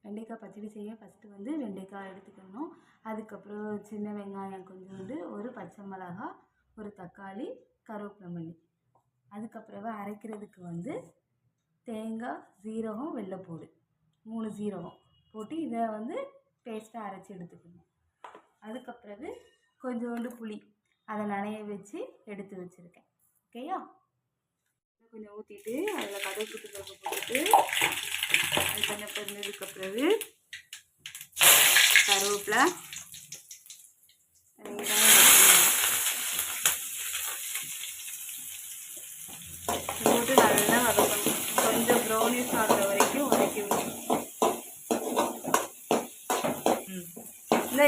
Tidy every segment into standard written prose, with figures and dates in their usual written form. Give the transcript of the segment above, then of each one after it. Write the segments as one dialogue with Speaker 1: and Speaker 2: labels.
Speaker 1: வெண்டைக்காய் பச்சடி செய்ய ஃபஸ்ட்டு வந்து வெண்டைக்காய் எடுத்துக்கணும். அதுக்கப்புறம் சின்ன வெங்காயம் கொஞ்சோண்டு, ஒரு பச்சை மிளகாய், ஒரு தக்காளி, கருவேப்பிலை மல்லி. அதுக்கப்புறம் அரைக்கிறதுக்கு வந்து தேங்காய், சீரகம், வெள்ளைப்பூடு 3 சீரகம் போட்டு இதை வந்து பேஸ்ட்டாக அரைச்சி எடுத்துக்கணும். அதுக்கப்புறம் கொஞ்சோண்டு புளி அதை நனைய வச்சு எடுத்து வச்சுருக்கேன். ஓகேயா? கொஞ்சம் ஊற்றிட்டு அதில் கடுகு பருப்பு போட்டுட்டு அது கொஞ்சம் பொரிஞ்சதுக்கப்புறம் கருவேப்பிலை, போட்டு நல்லா வதக்கணும். கொஞ்சம் ப்ரௌனிஷ் ஆகிற வரைக்கும் வதக்கி விடணும்.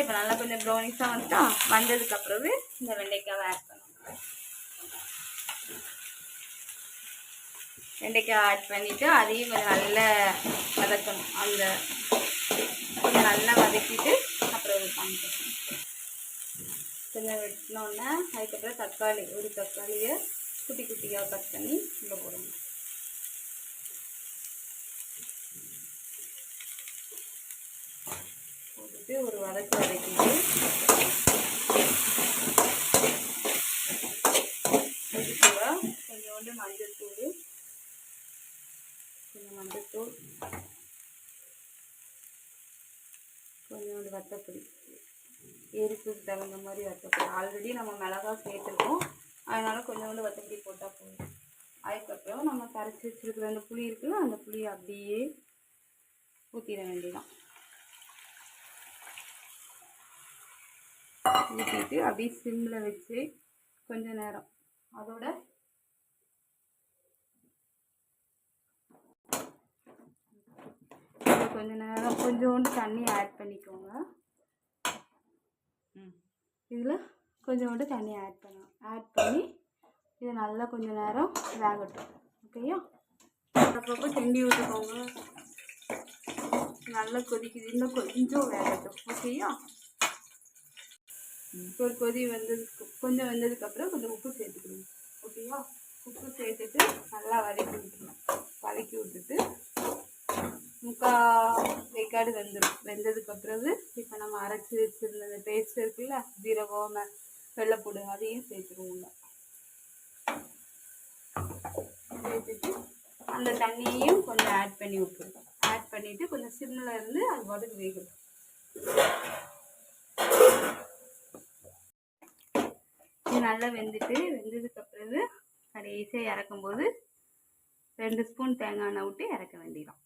Speaker 1: இப்போ நல்லா கொஞ்சம் ப்ரௌனிஷாக வந்துட்டா வந்ததுக்கப்புறம் இந்த வெண்டைக்காவை ஆட் பண்ணணும். வெண்டைக்காய் ஆட் பண்ணிவிட்டு அதையும் கொஞ்சம் நல்லா வதக்கணும். அந்த கொஞ்சம் நல்லா வதக்கிட்டு அப்புறம் காமிக்கணும். கொஞ்சம் வெட்டினோடனே அதுக்கப்புறம் தக்காளி, ஒரு தக்காளியை குட்டி குட்டியாக கட் பண்ணி உள்ளே போடணும். போட்டுட்டு ஒரு வதக்கு வதக்கிட்டு இது கூட கொஞ்சோண்டு மஞ்சள்தூள், கொஞ்சம் மஞ்சள்தூள், கொஞ்சோண்டு வத்தப்பொடி, எரிப்புக்கு தகுந்த மாதிரி வத்தப்பொடி. ஆல்ரெடி நம்ம மிளகாய் சேர்த்துருக்கோம், அதனால் கொஞ்சோண்டு வத்தப்பொடி போட்டால் போதும். அதுக்கப்புறம் நம்ம கரைச்சி வச்சுருக்கிற அந்த புளி இருக்குல்ல, அந்த புளியை அப்படியே ஊற்றிட வேண்டியதான். ஊற்றிட்டு அப்படியே சிம்மில் வச்சு கொஞ்ச நேரம் அதோட கொஞ்ச நேரம் கொஞ்சோண்டு தண்ணி ஆட் பண்ணிக்கோங்க. இதில் கொஞ்சோண்டு தண்ணி ஆட் பண்ணி இதை நல்லா கொஞ்சம் நேரம் வேகட்டும். ஓகேயா? அப்பப்போ கிண்டி விட்டுக்கோங்க. நல்லா கொதிக்குது, இன்னும் கொஞ்சம் வேகட்டும். ஓகேயா? ஒரு கொதி கொஞ்சம் வெந்ததுக்கப்புறம் கொஞ்சம் உப்பு சேர்த்துக்கணும். ஓகேயா? உப்பு சேர்த்துட்டு நல்லா வதக்கி விட்டுட்டு முக்கால் வேக்காடு வெந்ததுக்கப்புறம் இப்போ நம்ம அரைச்சி வச்சுருந்த பேஸ்ட் இருக்குல்ல, ஜீரகம், வெள்ளைப்பூடு, அதையும் சேர்த்துருவோங்க. சேர்த்துட்டு அந்த தண்ணியையும் கொஞ்சம் ஆட் பண்ணி விட்டுருவோம். ஆட் பண்ணிவிட்டு கொஞ்சம் சிம்மில் இருந்து அது பாட்டுக்கு வேகணும். இது நல்லா வெந்ததுக்கப்புறம் கடைசியாக இறக்கும்போது 2 ஸ்பூன் தேங்காய் எண்ணெய் விட்டு இறக்க வேண்டியதான்.